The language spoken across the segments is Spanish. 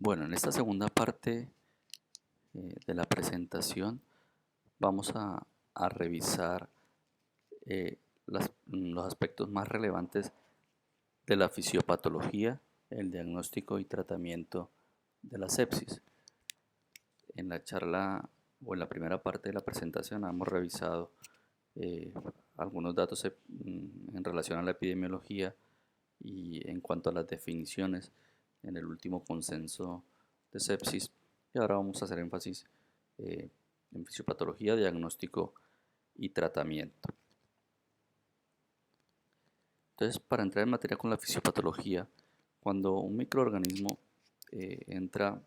Bueno, en esta segunda parte de la presentación vamos a revisar los aspectos más relevantes de la fisiopatología, el diagnóstico y tratamiento de la sepsis. En la charla o en la primera parte de la presentación hemos revisado eh, algunos datos en relación a la epidemiología y en cuanto a las definiciones en el último consenso de sepsis. Y ahora vamos a hacer énfasis eh, en fisiopatología, diagnóstico y tratamiento. Entonces, para entrar en materia con la fisiopatología, cuando un microorganismo entra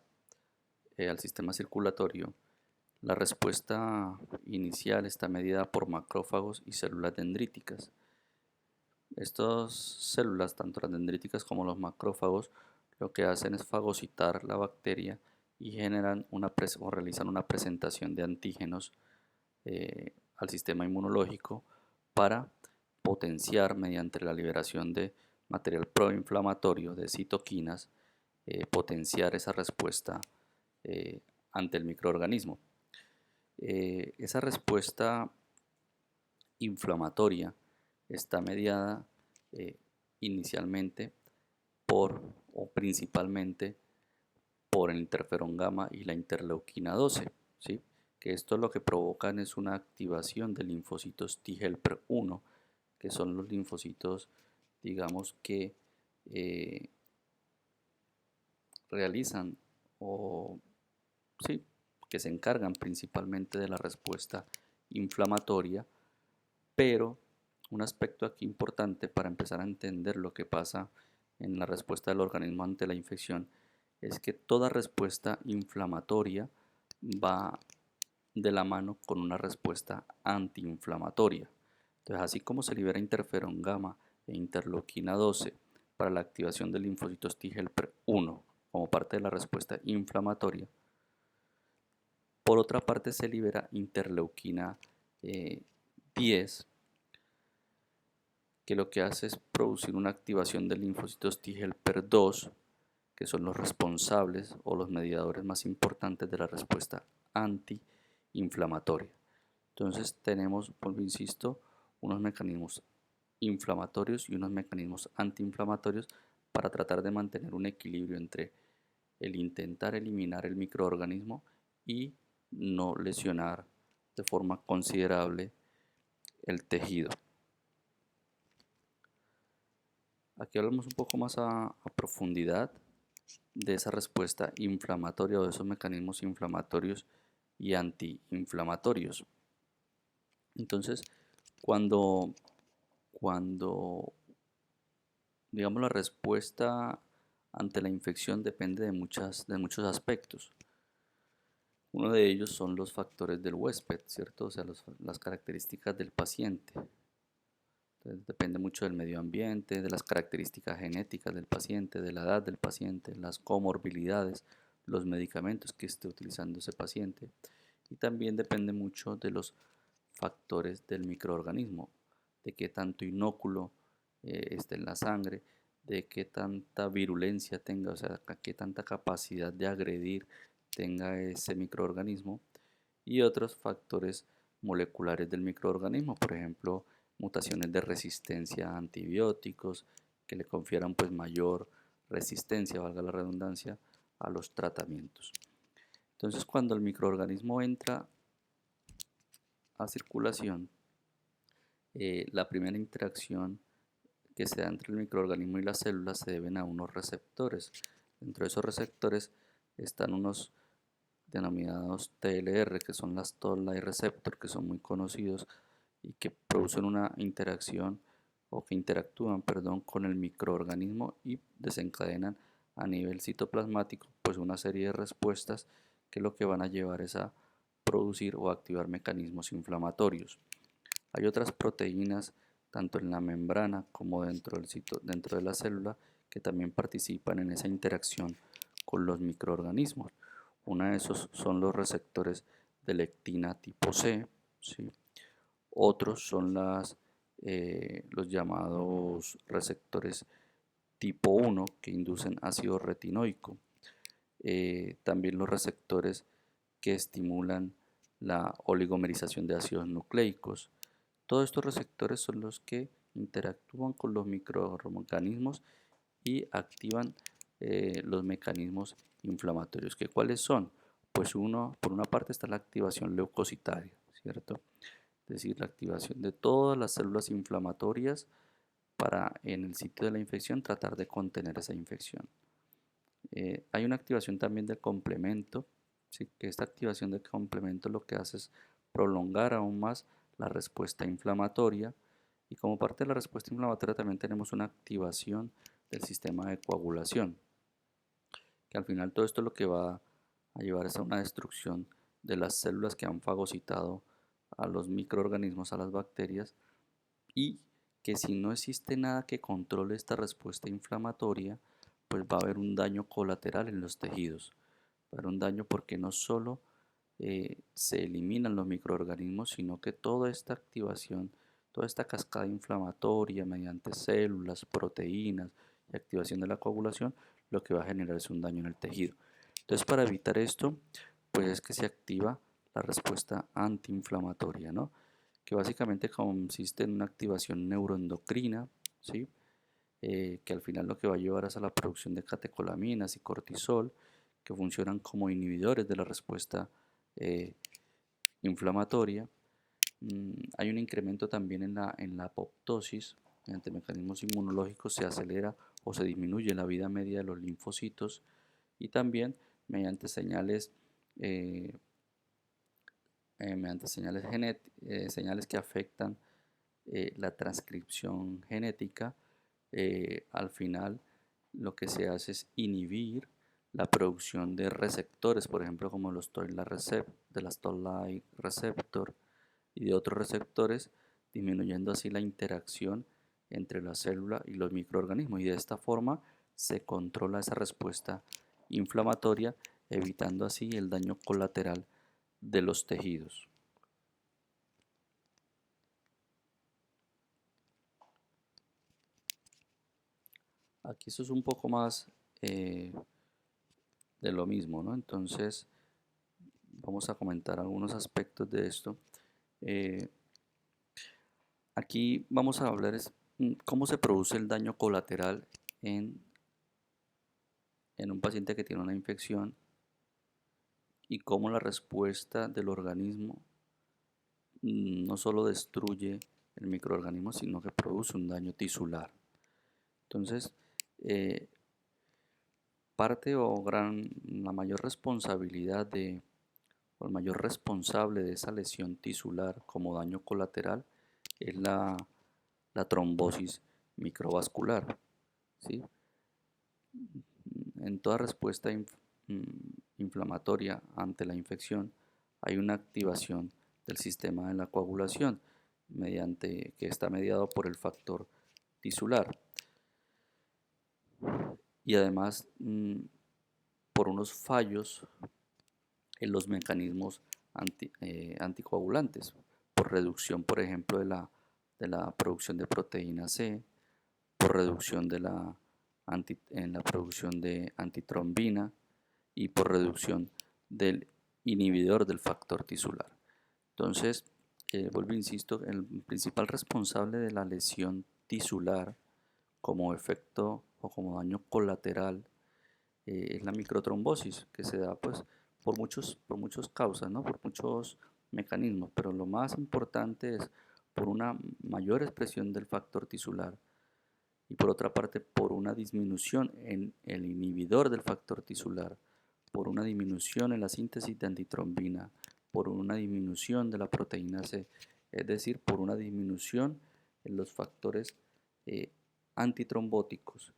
al sistema circulatorio, la respuesta inicial está medida por macrófagos y células dendríticas. Estas células, tanto las dendríticas como los macrófagos, lo que hacen es fagocitar la bacteria y generan o realizan una presentación de antígenos al sistema inmunológico para potenciar mediante la liberación de material proinflamatorio de citoquinas, potenciar esa respuesta ante el microorganismo. Esa respuesta inflamatoria está mediada inicialmente por o principalmente por el interferón gamma y la interleuquina 12, ¿sí? Que esto lo que provocan es una activación de linfocitos T helper 1, que son los linfocitos, digamos, que realizan o sí, que se encargan principalmente de la respuesta inflamatoria, pero un aspecto aquí importante para empezar a entender lo que pasa en la respuesta del organismo ante la infección es que toda respuesta inflamatoria va de la mano con una respuesta antiinflamatoria. Entonces, así como se libera interferón gamma e interleuquina 12 para la activación de linfocitos T helper 1 como parte de la respuesta inflamatoria, por otra parte se libera interleuquina 10, que lo que hace es producir una activación de linfocitos T helper 2, que son los responsables o los mediadores más importantes de la respuesta antiinflamatoria. Entonces tenemos, como insisto, unos mecanismos inflamatorios y unos mecanismos antiinflamatorios para tratar de mantener un equilibrio entre el intentar eliminar el microorganismo y no lesionar de forma considerable el tejido. Aquí hablamos un poco más a profundidad de esa respuesta inflamatoria o de esos mecanismos inflamatorios y antiinflamatorios. Entonces, cuando digamos la respuesta ante la infección depende de muchos aspectos. Uno de ellos son los factores del huésped, ¿cierto? O sea, las características del paciente. Entonces, depende mucho del medio ambiente, de las características genéticas del paciente, de la edad del paciente, las comorbilidades, los medicamentos que esté utilizando ese paciente. Y también depende mucho de los factores del microorganismo, de qué tanto inóculo esté en la sangre, de qué tanta virulencia tenga, o sea, qué tanta capacidad de agredir tenga ese microorganismo, y otros factores moleculares del microorganismo, por ejemplo, mutaciones de resistencia a antibióticos que le confieran pues mayor resistencia, valga la redundancia, a los tratamientos. Entonces, cuando el microorganismo entra a circulación, la primera interacción que se da entre el microorganismo y las células se deben a unos receptores. Dentro de esos receptores están unos denominados TLR, que son las Toll Like Receptor, que son muy conocidos y que producen una interacción o que interactúan, perdón, con el microorganismo y desencadenan a nivel citoplasmático pues una serie de respuestas que lo que van a llevar es a producir o activar mecanismos inflamatorios. Hay otras proteínas tanto en la membrana como dentro de la célula que también participan en esa interacción con los microorganismos. Una de esos son los receptores de lectina tipo C, ¿sí? Otros son los llamados receptores tipo 1 que inducen ácido retinoico. también los receptores que estimulan la oligomerización de ácidos nucleicos. Todos estos receptores son los que interactúan con los microorganismos y activan los mecanismos inflamatorios. ¿Cuáles son? Pues por una parte está la activación leucocitaria, ¿cierto? Es decir, la activación de todas las células inflamatorias para en el sitio de la infección tratar de contener esa infección. Hay una activación también del complemento, ¿sí? Que esta activación del complemento lo que hace es prolongar aún más la respuesta inflamatoria, y como parte de la respuesta inflamatoria también tenemos una activación del sistema de coagulación, que al final todo esto lo que va a llevar es a una destrucción de las células que han fagocitado a los microorganismos, a las bacterias, y que si no existe nada que controle esta respuesta inflamatoria, pues va a haber un daño colateral en los tejidos. Va a haber un daño porque no solo se eliminan los microorganismos, sino que toda esta activación, toda esta cascada inflamatoria mediante células, proteínas y activación de la coagulación, lo que va a generar es un daño en el tejido. Entonces, para evitar esto, pues es que se activa la respuesta antiinflamatoria, ¿no? Que básicamente consiste en una activación neuroendocrina, ¿sí? Que al final lo que va a llevar es a la producción de catecolaminas y cortisol, que funcionan como inhibidores de la respuesta eh, inflamatoria. Hay un incremento también en la apoptosis. Mediante mecanismos inmunológicos se acelera o se disminuye la vida media de los linfocitos, y también mediante señales eh, señales que afectan la transcripción genética. Al final lo que se hace es inhibir la producción de receptores, por ejemplo como los de las Toll-like receptor y de otros receptores, disminuyendo así la interacción entre la célula y los microorganismos, y de esta forma se controla esa respuesta inflamatoria, evitando así el daño colateral de los tejidos. Aquí esto es un poco más de lo mismo, ¿no? Entonces vamos a comentar algunos aspectos de esto. Eh, Aquí vamos a hablar cómo se produce el daño colateral en, en un paciente que tiene una infección, y cómo la respuesta del organismo no solo destruye el microorganismo, sino que produce un daño tisular. Entonces, eh, la mayor responsabilidad o el mayor responsable de esa lesión tisular como daño colateral es la trombosis microvascular, ¿sí? En toda respuesta inflamatoria ante la infección hay una activación del sistema de la coagulación, que está mediado por el factor tisular, y además por unos fallos en los mecanismos anticoagulantes, por reducción, por ejemplo, de la producción de proteína C, por reducción en la producción de antitrombina, y por reducción del inhibidor del factor tisular. Entonces, vuelvo e insisto, el principal responsable de la lesión tisular como efecto o como daño colateral es la microtrombosis, que se da pues por muchas causas, ¿no? Por muchos mecanismos, pero lo más importante es por una mayor expresión del factor tisular, y por otra parte por una disminución en el inhibidor del factor tisular, por una disminución en la síntesis de antitrombina, por una disminución de la proteína C, es decir, por una disminución en los factores antitrombóticos,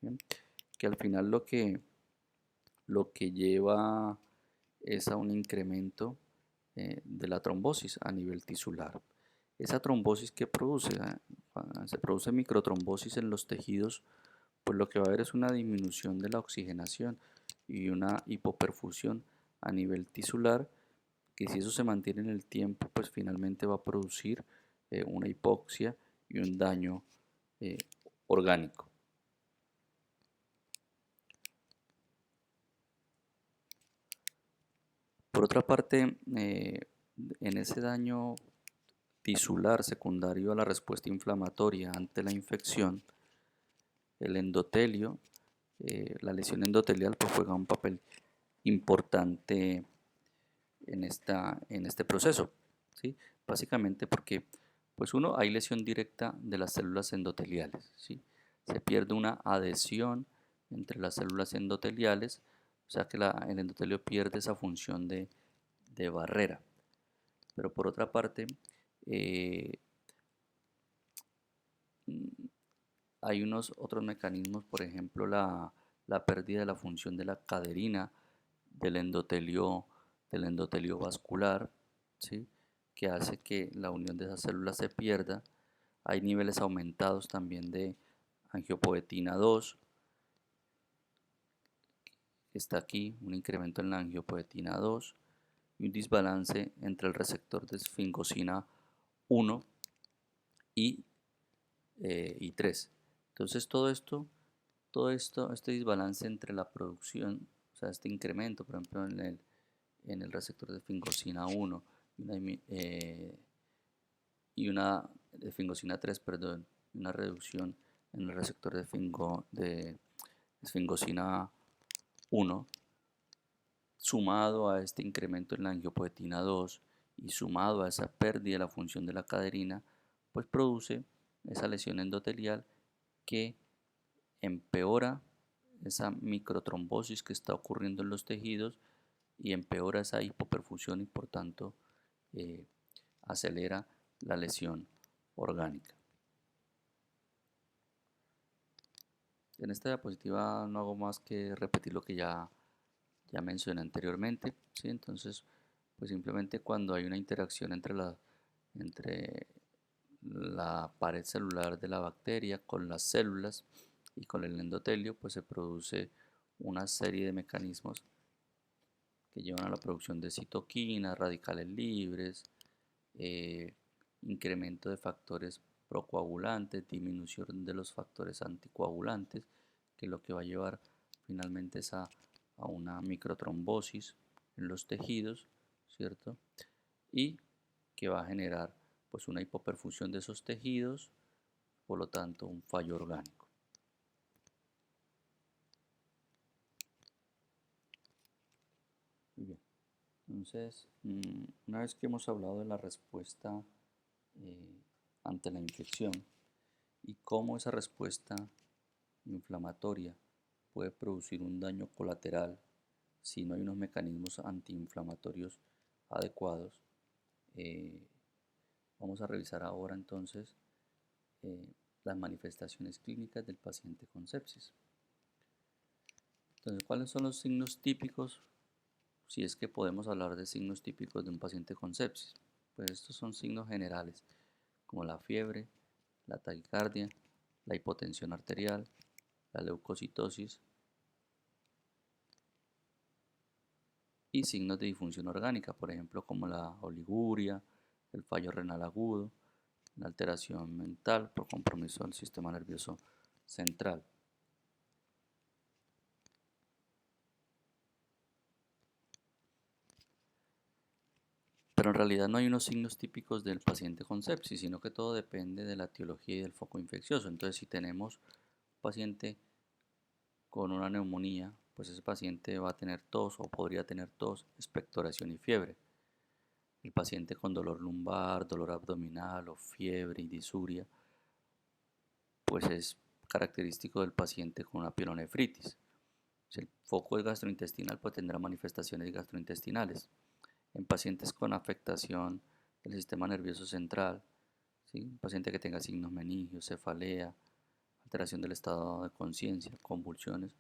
¿bien? Que al final lo que lleva es a un incremento de la trombosis a nivel tisular. Esa trombosis que produce, se produce microtrombosis en los tejidos, pues lo que va a haber es una disminución de la oxigenación y una hipoperfusión a nivel tisular, que si eso se mantiene en el tiempo, pues finalmente va a producir una hipoxia y un daño eh, orgánico. Por otra parte, en ese daño tisular secundario a la respuesta inflamatoria ante la infección, el endotelio, la lesión endotelial pues juega un papel importante en este proceso, ¿sí? Básicamente porque, pues uno, hay lesión directa de las células endoteliales, ¿sí? Se pierde una adhesión entre las células endoteliales, o sea que el endotelio pierde esa función de barrera. Pero por otra parte, eh, mm, hay unos otros mecanismos, por ejemplo, la pérdida de la función de la caderina del endotelio, del endotelio vascular, ¿sí? Que hace que la unión de esas células se pierda. Hay niveles aumentados también de angiopoetina 2, que está aquí, un incremento en la angiopoetina 2 y un desbalance entre el receptor de esfingosina 1 y, y 3. Entonces este desbalance entre la producción, o sea, este incremento, por ejemplo, en el receptor de esfingosina 1 y una de esfingosina 3, perdón, y una reducción en el receptor de esfingosina 1, sumado a este incremento en la angiopoetina 2 y sumado a esa pérdida de la función de la caderina, pues produce esa lesión endotelial que empeora esa microtrombosis que está ocurriendo en los tejidos y empeora esa hipoperfusión y por tanto eh, acelera la lesión orgánica. En esta diapositiva no hago más que repetir lo que ya mencioné anteriormente, ¿sí? Entonces, pues simplemente cuando hay una interacción entre la pared celular de la bacteria con las células y con el endotelio, pues se produce una serie de mecanismos que llevan a la producción de citoquinas, radicales libres, eh, incremento de factores procoagulantes, disminución de los factores anticoagulantes, que lo que va a llevar finalmente es a una microtrombosis en los tejidos, ¿cierto? Y que va a generar pues una hipoperfusión de esos tejidos, por lo tanto un fallo orgánico. Muy bien. Entonces, una vez que hemos hablado de la respuesta eh, ante la infección y cómo esa respuesta inflamatoria puede producir un daño colateral si no hay unos mecanismos antiinflamatorios adecuados, eh, vamos a revisar ahora entonces eh, las manifestaciones clínicas del paciente con sepsis. Entonces, ¿cuáles son los signos típicos? Si es que podemos hablar de signos típicos de un paciente con sepsis. Pues estos son signos generales, como la fiebre, la taquicardia, la hipotensión arterial, la leucocitosis y signos de disfunción orgánica, por ejemplo, como la oliguria, el fallo renal agudo, la alteración mental por compromiso del sistema nervioso central. Pero en realidad no hay unos signos típicos del paciente con sepsis, sino que todo depende de la etiología y del foco infeccioso. Entonces, si tenemos un paciente con una neumonía, pues ese paciente va a tener tos o podría tener tos, expectoración y fiebre. El paciente con dolor lumbar, dolor abdominal o fiebre y disuria, pues es característico del paciente con una pielonefritis. Si el foco es gastrointestinal, pues tendrá manifestaciones gastrointestinales. En pacientes con afectación del sistema nervioso central, ¿sí? Un paciente que tenga signos meningios, cefalea, alteración del estado de conciencia, convulsiones,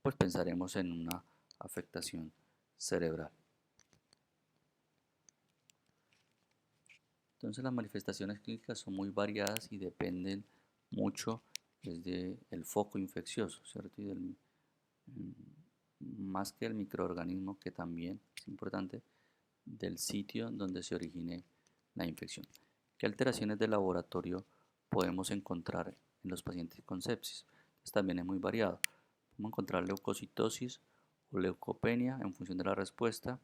pues pensaremos en una afectación cerebral. Entonces las manifestaciones clínicas son muy variadas y dependen mucho desde el foco infeccioso, ¿cierto? Más que el microorganismo, que también es importante, del sitio donde se origine la infección. ¿Qué alteraciones de laboratorio podemos encontrar en los pacientes con sepsis? Pues también es muy variado. Podemos encontrar leucocitosis o leucopenia en función de la respuesta,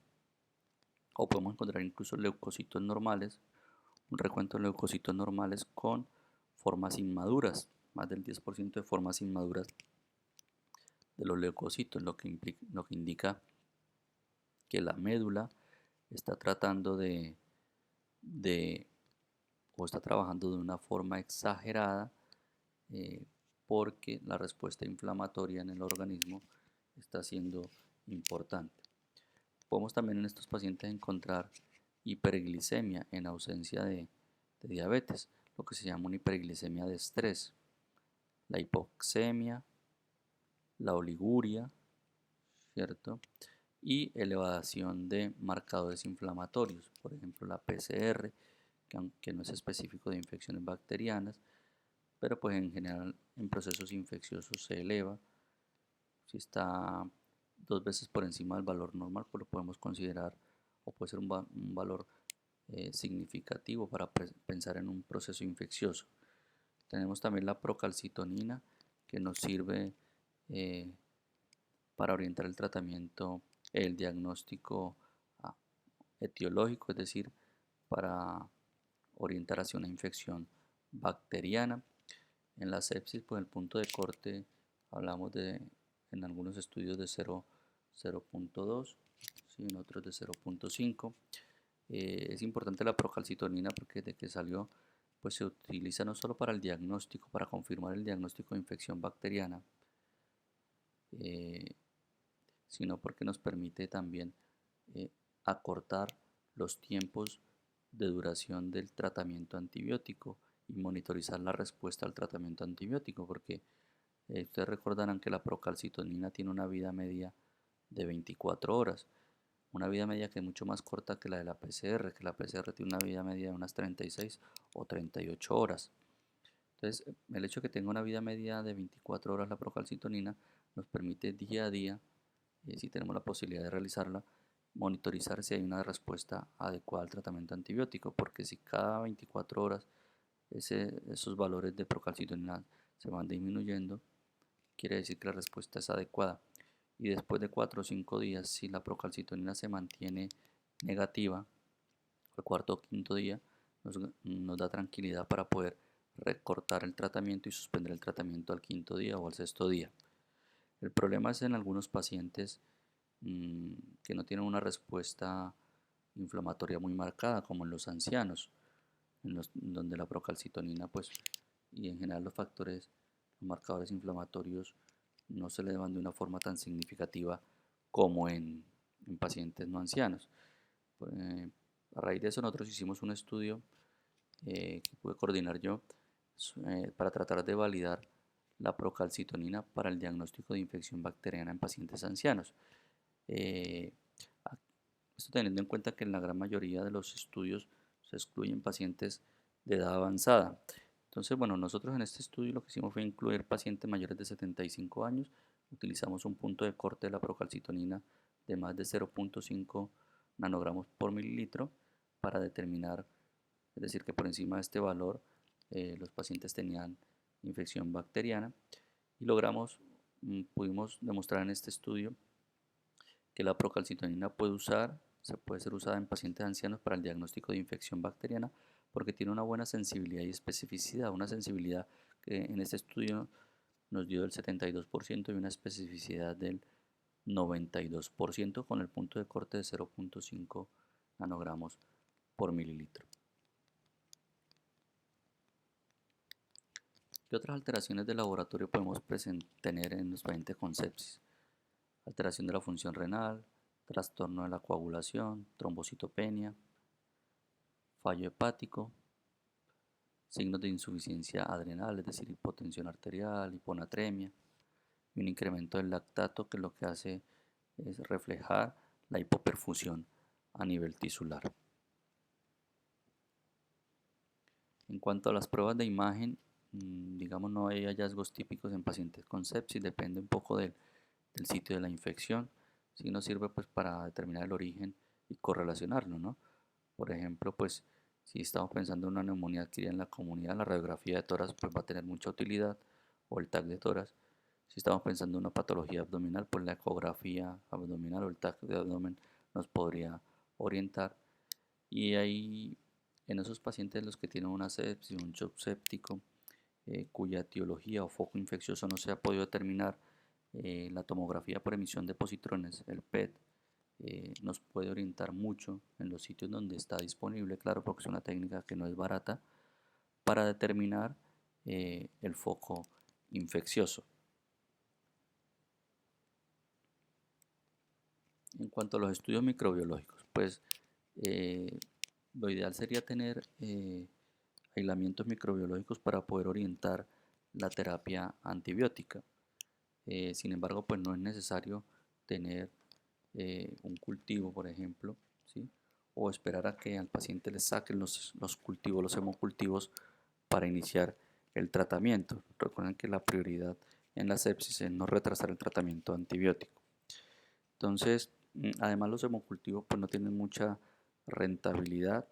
o podemos encontrar incluso leucocitos normales, un recuento de leucocitos normales con formas inmaduras, más del 10% de formas inmaduras de los leucocitos, lo que indica que la médula está tratando de o está trabajando de una forma exagerada, eh, porque la respuesta inflamatoria en el organismo está siendo importante. Podemos también en estos pacientes encontrar hiperglicemia en ausencia de diabetes, lo que se llama una hiperglicemia de estrés, la hipoxemia, la oliguria, ¿cierto? Y elevación de marcadores inflamatorios, por ejemplo la PCR, que aunque no es específico de infecciones bacterianas, pero pues en general en procesos infecciosos se eleva. Si está 2 veces por encima del valor normal, pues lo podemos considerar o puede ser un valor significativo para pensar en un proceso infeccioso. Tenemos también la procalcitonina, que nos sirve eh, para orientar el tratamiento, el diagnóstico ah, etiológico, es decir, para orientar hacia una infección bacteriana. En la sepsis, pues el punto de corte hablamos en algunos estudios de 0.2, ¿sí? En otros de 0.5. Es importante la procalcitonina porque desde que salió, pues se utiliza no solo para el diagnóstico, para confirmar el diagnóstico de infección bacteriana, eh, sino porque nos permite también eh, acortar los tiempos de duración del tratamiento antibiótico y monitorizar la respuesta al tratamiento antibiótico, porque ustedes recordarán que la procalcitonina tiene una vida media de 24 horas, una vida media que es mucho más corta que la de la PCR, que la PCR tiene una vida media de unas 36 o 38 horas. Entonces, el hecho de que tenga una vida media de 24 horas la procalcitonina nos permite día a día, si tenemos la posibilidad de realizarla, monitorizar si hay una respuesta adecuada al tratamiento antibiótico, porque si cada 24 horas esos valores de procalcitonina se van disminuyendo, quiere decir que la respuesta es adecuada. Y después de 4 o 5 días, si la procalcitonina se mantiene negativa, al cuarto o quinto día nos da tranquilidad para poder recortar el tratamiento y suspender el tratamiento al quinto día o al sexto día. El problema es en algunos pacientes que no tienen una respuesta inflamatoria muy marcada, como en los ancianos, donde la procalcitonina pues, y en general los factores, los marcadores inflamatorios no se elevan de una forma tan significativa como en pacientes no ancianos. A raíz de eso nosotros hicimos un estudio que pude coordinar yo para tratar de validar la procalcitonina para el diagnóstico de infección bacteriana en pacientes ancianos. Eh, Esto teniendo en cuenta que en la gran mayoría de los estudios se excluyen pacientes de edad avanzada. Entonces, bueno, nosotros en este estudio lo que hicimos fue incluir pacientes mayores de 75 años. Utilizamos un punto de corte de la procalcitonina de más de 0.5 nanogramos por mililitro para determinar, es decir, que por encima de este valor los pacientes tenían infección bacteriana y pudimos demostrar en este estudio que la procalcitonina se puede ser usada en pacientes ancianos para el diagnóstico de infección bacteriana porque tiene una buena sensibilidad y especificidad, una sensibilidad que en este estudio nos dio del 72% y una especificidad del 92% con el punto de corte de 0.5 nanogramos por mililitro. ¿Qué otras alteraciones de laboratorio podemos tener en los pacientes con sepsis? Alteración de la función renal, trastorno de la coagulación, trombocitopenia, fallo hepático, signos de insuficiencia adrenal, es decir, hipotensión arterial, hiponatremia, y un incremento del lactato que lo que hace es reflejar la hipoperfusión a nivel tisular. En cuanto a las pruebas de imagen, digamos no hay hallazgos típicos en pacientes con sepsis, depende un poco del sitio de la infección. Sí nos sirve pues para determinar el origen y correlacionarlo, ¿no? Por ejemplo, pues si estamos pensando en una neumonía adquirida en la comunidad, la radiografía de tórax pues va a tener mucha utilidad, o el TAC de tórax. Si estamos pensando en una patología abdominal, pues la ecografía abdominal o el TAC de abdomen nos podría orientar. Y ahí, en esos pacientes los que tienen una sepsis, un shock séptico, cuya etiología o foco infeccioso no se ha podido determinar, la tomografía por emisión de positrones, el PET, nos puede orientar mucho en los sitios donde está disponible, claro, porque es una técnica que no es barata, para determinar el foco infeccioso. En cuanto a los estudios microbiológicos, pues lo ideal sería tener aislamientos microbiológicos para poder orientar la terapia antibiótica. Sin embargo, pues no es necesario tener un cultivo, por ejemplo, ¿sí? O esperar a que al paciente le saquen los cultivos, los hemocultivos, para iniciar el tratamiento. Recuerden que la prioridad en la sepsis es no retrasar el tratamiento antibiótico. Entonces, además los hemocultivos pues no tienen mucha rentabilidad,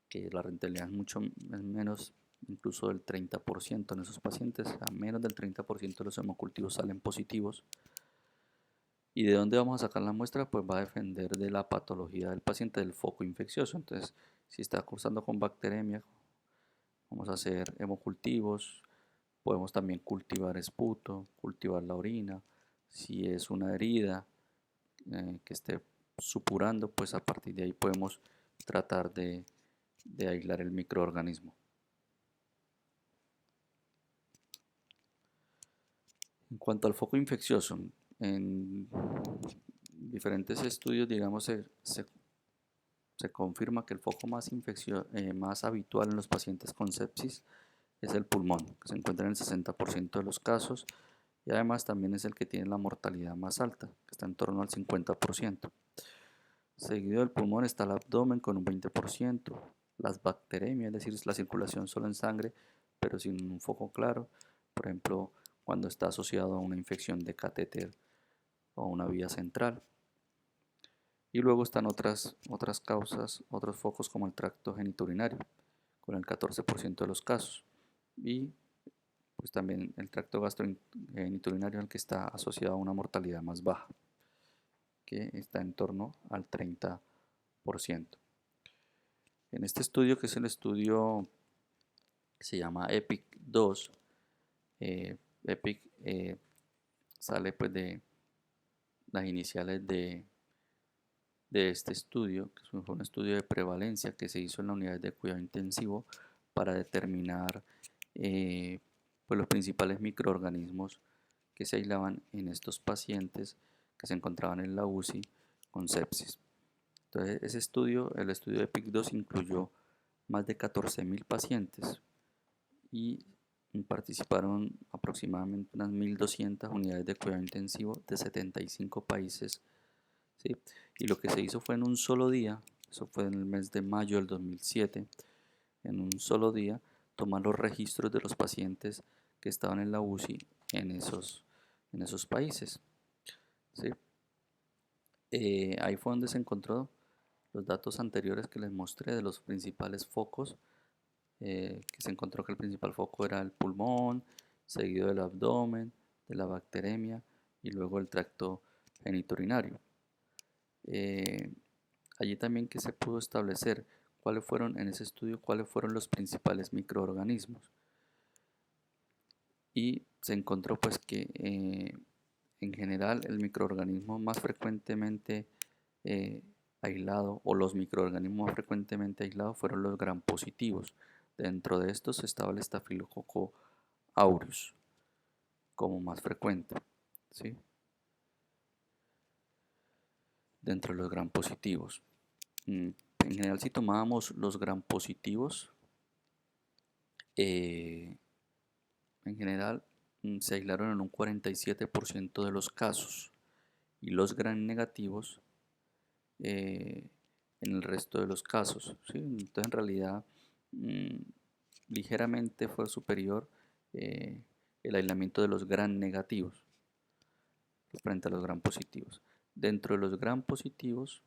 que la rentabilidad es menos incluso del 30% en esos pacientes. A menos del 30% de los hemocultivos salen positivos. ¿Y de dónde vamos a sacar la muestra? Pues va a depender de la patología del paciente, del foco infeccioso. Entonces, si está cursando con bacteremia, vamos a hacer hemocultivos. Podemos también cultivar esputo, cultivar la orina. Si es una herida que esté supurando, pues a partir de ahí podemos tratar de aislar el microorganismo. En cuanto al foco infeccioso, en diferentes estudios, digamos, se confirma que el foco más habitual en los pacientes con sepsis es el pulmón, que se encuentra en el 60% de los casos, y además también es el que tiene la mortalidad más alta, que está en torno al 50%. Seguido del pulmón está el abdomen con un 20%, las bacteremias, es decir, la circulación solo en sangre, pero sin un foco claro, por ejemplo, cuando está asociado a una infección de catéter o una vía central. Y luego están otras causas, otros focos como el tracto genitourinario, con el 14% de los casos. Y pues también el tracto gastrogenitourinario, el que está asociado a una mortalidad más baja, que está en torno al 30%. En este estudio, que es el estudio que se llama EPIC-2, EPIC sale pues de las iniciales de este estudio, que fue un estudio de prevalencia que se hizo en la unidad de cuidado intensivo para determinar pues los principales microorganismos que se aislaban en estos pacientes que se encontraban en la UCI con sepsis. Entonces, ese estudio, el estudio de EPIC-2, incluyó más de 14.000 pacientes y participaron aproximadamente unas 1.200 unidades de cuidado intensivo de 75 países, ¿sí? Y lo que se hizo fue en un solo día, eso fue en el mes de mayo del 2007, en un solo día tomar los registros de los pacientes que estaban en la UCI en esos países, ¿sí? Ahí fue donde se encontró los datos anteriores que les mostré de los principales focos, que se encontró que el principal foco era el pulmón, seguido del abdomen, de la bacteremia y luego el tracto genitourinario. Allí también que se pudo establecer cuáles fueron en ese estudio, cuáles fueron los principales microorganismos. Y se encontró pues que en general el microorganismo más frecuentemente aislado, o los microorganismos más frecuentemente aislados, fueron los gram positivos. Dentro de estos estaba el estafilococo aureus como más frecuente, ¿sí? Dentro de los gram positivos. En general, si tomábamos los gram positivos, en general se aislaron en un 47% de los casos, y los gram negativos en el resto de los casos, ¿sí? Entonces, en realidad, ligeramente fue superior el aislamiento de los gram negativos frente a los gram positivos. Dentro de los gram positivos,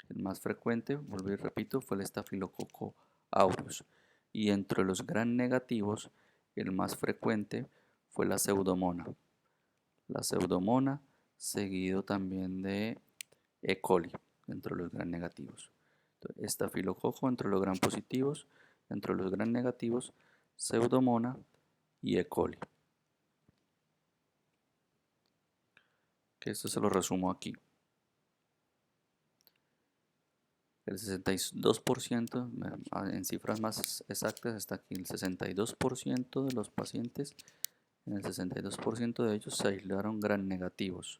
el más frecuente, vuelvo y repito, fue el estafilococo aureus. Y dentro de los gram negativos, el más frecuente fue la pseudomona. La pseudomona, seguido también de E. coli. dentro de los gram negativos. Entonces, estafilococo dentro de los gram positivos, dentro de los gram negativos, Pseudomonas y E. coli. Que esto se lo resumo aquí. El 62%, en cifras más exactas, está aquí el 62% de los pacientes, en el 62% de ellos se aislaron gram negativos.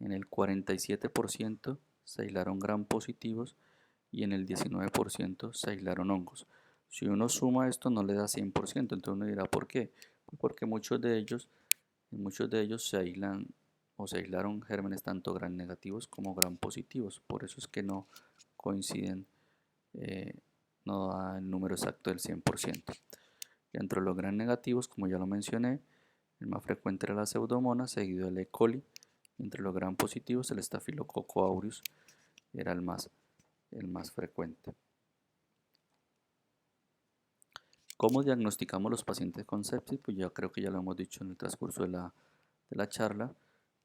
En el 47% se aislaron gram positivos y en el 19% se aislaron hongos. Si uno suma esto no le da 100%, entonces uno dirá ¿por qué? Pues porque muchos de ellos se aíslan o se aislaron gérmenes tanto gram negativos como gram positivos. Por eso es que no coinciden, no da el número exacto del 100%. Dentro de los gram negativos, como ya lo mencioné, el más frecuente era la Pseudomonas, seguido del E. coli. Entre los gram positivos, el Staphylococcus aureus era el más frecuente. ¿Cómo diagnosticamos los pacientes con sepsis? Pues yo creo que ya lo hemos dicho en el transcurso de la charla.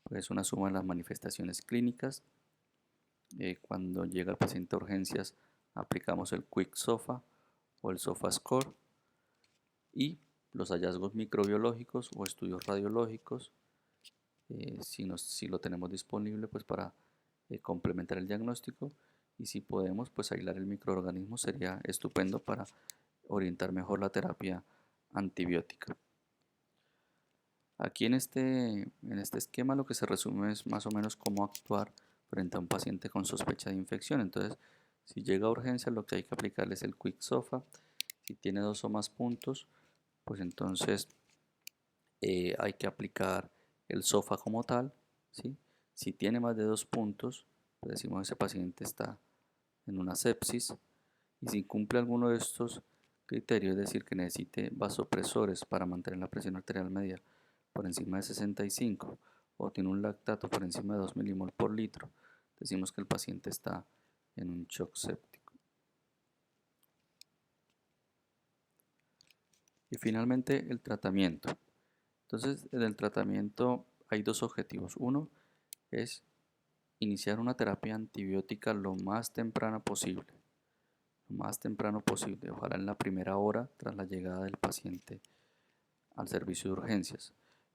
Pues es una suma de las manifestaciones clínicas. Cuando llega el paciente a urgencias, aplicamos el Quick SOFA o el SOFA Score y los hallazgos microbiológicos o estudios radiológicos, si lo tenemos disponible, pues para complementar el diagnóstico, y si podemos pues aislar el microorganismo sería estupendo para orientar mejor la terapia antibiótica. Aquí en este esquema lo que se resume es más o menos cómo actuar frente a un paciente con sospecha de infección. Entonces, si llega a urgencia, lo que hay que aplicarle es el Quick SOFA. Si tiene 2 o más puntos, pues entonces hay que aplicar el SOFA como tal, ¿sí? Si tiene más de 2 puntos, pues decimos que ese paciente está en una sepsis, y si cumple alguno de estos criterios, es decir, que necesite vasopresores para mantener la presión arterial media por encima de 65 o tiene un lactato por encima de 2 milimol por litro, decimos que el paciente está en un shock séptico. Y finalmente el tratamiento. Entonces, en el tratamiento hay dos objetivos. Uno es iniciar una terapia antibiótica lo más temprana posible. Lo más temprano posible, ojalá en la primera hora tras la llegada del paciente al servicio de urgencias.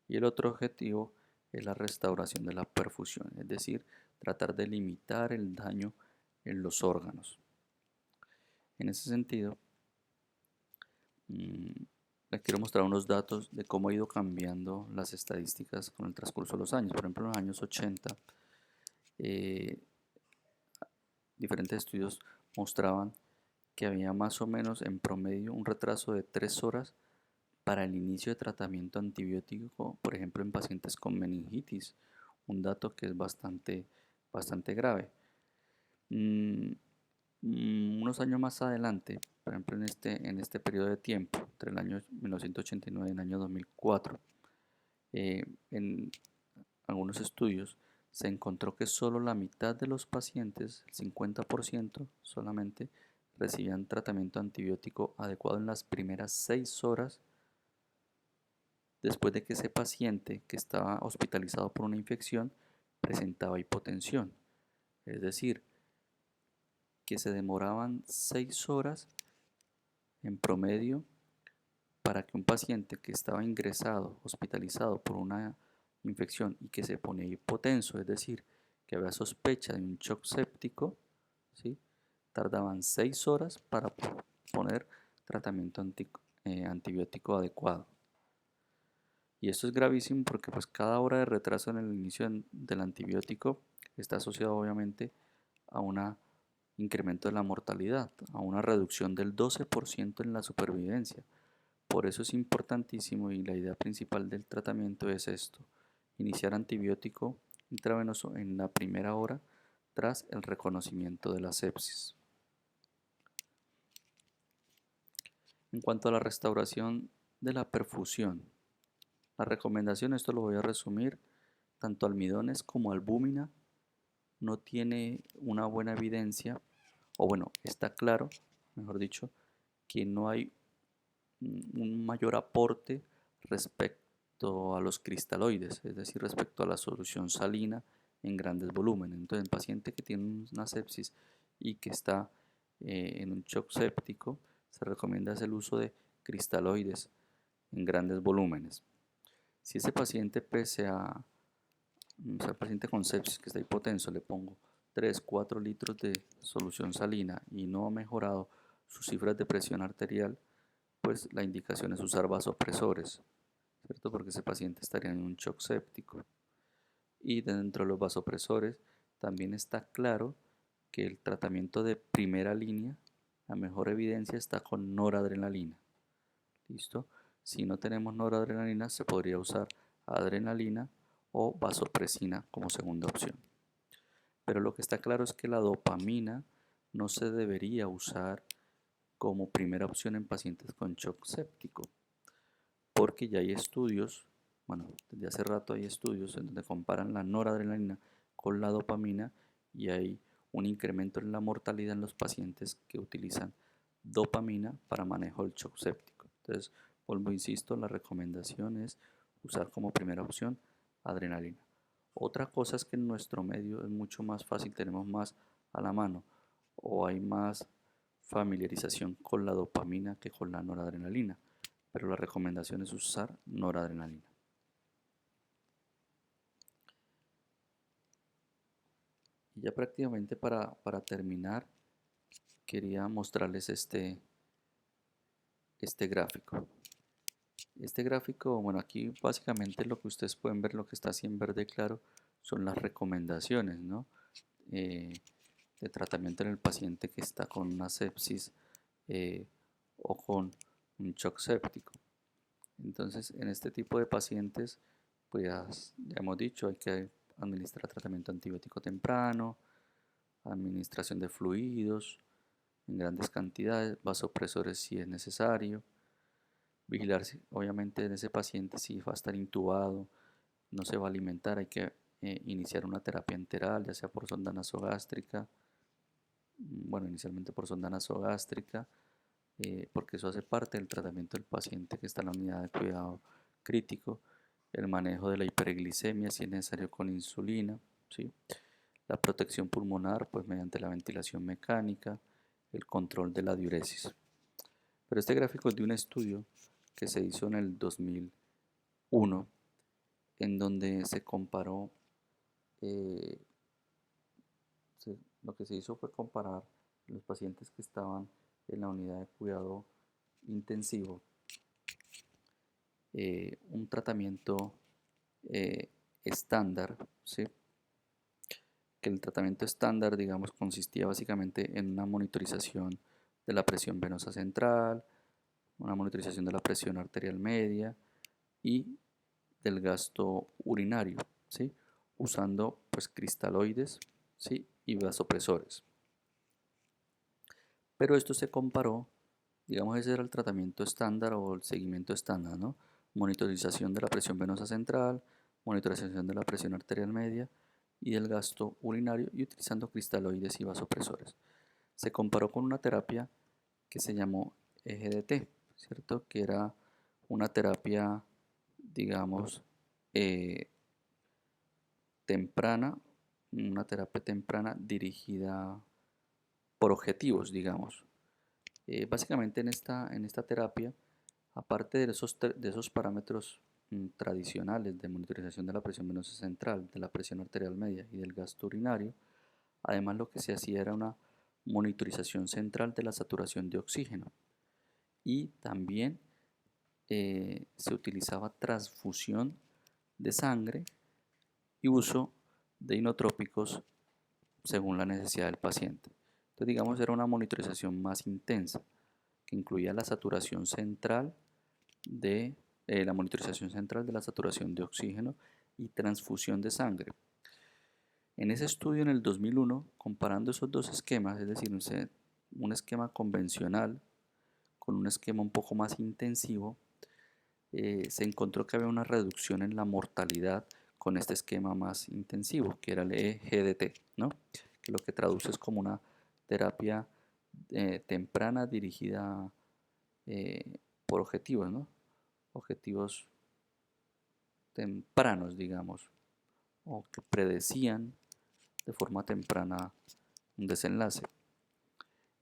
Y el otro objetivo es la restauración de la perfusión, es decir, tratar de limitar el daño en los órganos. En ese sentido, les quiero mostrar unos datos de cómo ha ido cambiando las estadísticas con el transcurso de los años. Por ejemplo, en los años 80, diferentes estudios mostraban que había más o menos en promedio un retraso de 3 horas para el inicio de tratamiento antibiótico, por ejemplo, en pacientes con meningitis, un dato que es bastante grave. Unos años más adelante, por ejemplo en este periodo de tiempo, entre el año 1989 y el año 2004, en algunos estudios se encontró que solo la mitad de los pacientes, el 50% solamente, recibían tratamiento antibiótico adecuado en las primeras 6 horas después de que ese paciente que estaba hospitalizado por una infección presentaba hipotensión. Es decir, que se demoraban 6 horas en promedio para que un paciente que estaba ingresado, hospitalizado por una infección y que se ponía hipotenso, es decir, que había sospecha de un shock séptico, ¿sí? Tardaban 6 horas para poner tratamiento antibiótico adecuado. Y esto es gravísimo porque pues cada hora de retraso en el inicio del antibiótico está asociado obviamente a un incremento de la mortalidad, a una reducción del 12% en la supervivencia. Por eso es importantísimo y la idea principal del tratamiento es esto: iniciar antibiótico intravenoso en la primera hora tras el reconocimiento de la sepsis. En cuanto a la restauración de la perfusión, la recomendación, esto lo voy a resumir, tanto almidones como albúmina no tiene una buena evidencia, o bueno, está claro, mejor dicho, que no hay un mayor aporte respecto a los cristaloides, es decir, respecto a la solución salina en grandes volúmenes. Entonces, el paciente que tiene una sepsis y que está en un shock séptico, se recomienda hacer el uso de cristaloides en grandes volúmenes. Si ese paciente, pese a ser paciente con sepsis que está hipotenso, le pongo 3, 4 litros de solución salina y no ha mejorado sus cifras de presión arterial, pues la indicación es usar vasopresores, ¿cierto? Porque ese paciente estaría en un shock séptico. Y dentro de los vasopresores también está claro que el tratamiento de primera línea, la mejor evidencia está con noradrenalina. ¿Listo? Si no tenemos noradrenalina, se podría usar adrenalina o vasopresina como segunda opción. Pero lo que está claro es que la dopamina no se debería usar como primera opción en pacientes con shock séptico, porque ya hay estudios, bueno, desde hace rato hay estudios en donde comparan la noradrenalina con la dopamina y hay un incremento en la mortalidad en los pacientes que utilizan dopamina para manejo del shock séptico. Entonces, vuelvo, insisto, la recomendación es usar como primera opción adrenalina. Otra cosa es que en nuestro medio es mucho más fácil, tenemos más a la mano o hay más familiarización con la dopamina que con la noradrenalina, pero la recomendación es usar noradrenalina. Y ya prácticamente para terminar, quería mostrarles este gráfico. Este gráfico, bueno, aquí básicamente lo que ustedes pueden ver, lo que está así en verde claro, son las recomendaciones, ¿no? De tratamiento en el paciente que está con una sepsis o con un shock séptico. Entonces, en este tipo de pacientes, pues ya hemos dicho, hay que administrar tratamiento antibiótico temprano, administración de fluidos en grandes cantidades, vasopresores si es necesario, vigilar obviamente en ese paciente si va a estar intubado, no se va a alimentar, hay que iniciar una terapia enteral, ya sea por sonda nasogástrica, bueno, inicialmente por sonda nasogástrica, porque eso hace parte del tratamiento del paciente que está en la unidad de cuidado crítico, el manejo de la hiperglicemia si es necesario con insulina, ¿sí? La protección pulmonar pues mediante la ventilación mecánica, el control de la diuresis. Pero este gráfico es de un estudio que se hizo en el 2001 en donde se comparó, eh, lo que se hizo fue comparar los pacientes que estaban en la unidad de cuidado intensivo, un tratamiento estándar, ¿sí? Que el tratamiento estándar, digamos, consistía básicamente en una monitorización de la presión venosa central, una monitorización de la presión arterial media y del gasto urinario, ¿sí? Usando pues cristaloides, ¿sí? Y vasopresores. Pero esto se comparó, digamos, ese era el tratamiento estándar o el seguimiento estándar, ¿no? Monitorización de la presión venosa central, monitorización de la presión arterial media y del gasto urinario y utilizando cristaloides y vasopresores. Se comparó con una terapia que se llamó EGDT, ¿cierto? Que era una terapia, digamos, temprana, una terapia temprana dirigida por objetivos, digamos. Básicamente en esta terapia, aparte de esos parámetros tradicionales de monitorización de la presión venosa central, de la presión arterial media y del gasto urinario, además lo que se hacía era una monitorización central de la saturación de oxígeno y también se utilizaba transfusión de sangre y uso de inotrópicos según la necesidad del paciente. Entonces, digamos, era una monitorización más intensa que incluía la saturación central de la monitorización central de la saturación de oxígeno y transfusión de sangre. En ese estudio en el 2001, comparando esos dos esquemas, es decir, un esquema convencional con un esquema un poco más intensivo, se encontró que había una reducción en la mortalidad con este esquema más intensivo, que era el EGDT, ¿no? Que lo que traduce es como una terapia temprana dirigida por objetivos, ¿no? Objetivos tempranos, digamos, o que predecían de forma temprana un desenlace.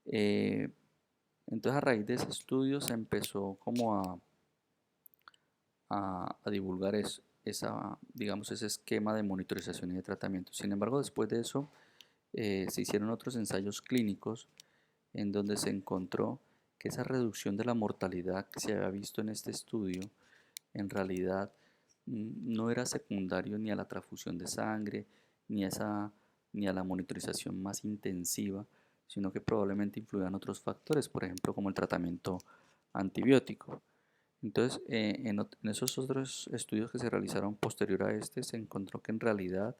Entonces a raíz de ese estudio se empezó como a divulgar digamos, ese esquema de monitorización y de tratamiento. Sin embargo, después de eso se hicieron otros ensayos clínicos en donde se encontró que esa reducción de la mortalidad que se había visto en este estudio en realidad no era secundario ni a la transfusión de sangre, ni ni a la monitorización más intensiva, sino que probablemente influían otros factores, por ejemplo, como el tratamiento antibiótico. Entonces, en esos otros estudios que se realizaron posterior a este, se encontró que en realidad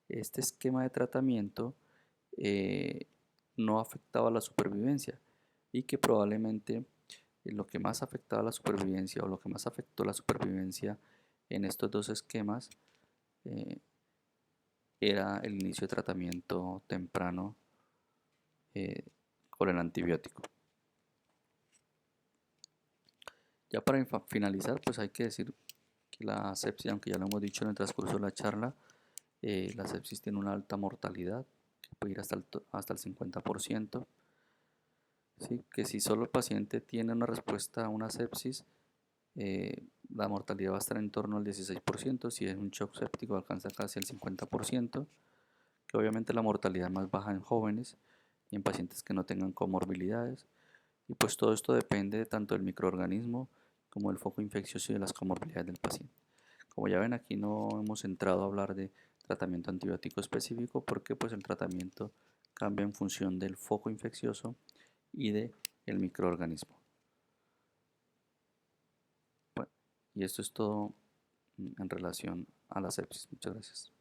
este esquema de tratamiento eh, no afectaba la supervivencia y que probablemente lo que más afectaba la supervivencia o lo que más afectó la supervivencia en estos dos esquemas eh, era el inicio de tratamiento temprano eh, con el antibiótico. Ya para finalizar, pues hay que decir que la sepsis, aunque ya lo hemos dicho en el transcurso de la charla, la sepsis tiene una alta mortalidad, que puede ir hasta el 50%. ¿Sí? Que si solo el paciente tiene una respuesta a una sepsis, la mortalidad va a estar en torno al 16%, si es un shock séptico alcanza casi el 50%, que obviamente la mortalidad es más baja en jóvenes y en pacientes que no tengan comorbilidades, y pues todo esto depende tanto del microorganismo como del foco infeccioso y de las comorbilidades del paciente. Como ya ven, aquí no hemos entrado a hablar de tratamiento antibiótico específico porque pues el tratamiento cambia en función del foco infeccioso y del microorganismo. Bueno, y esto es todo en relación a la sepsis. Muchas gracias.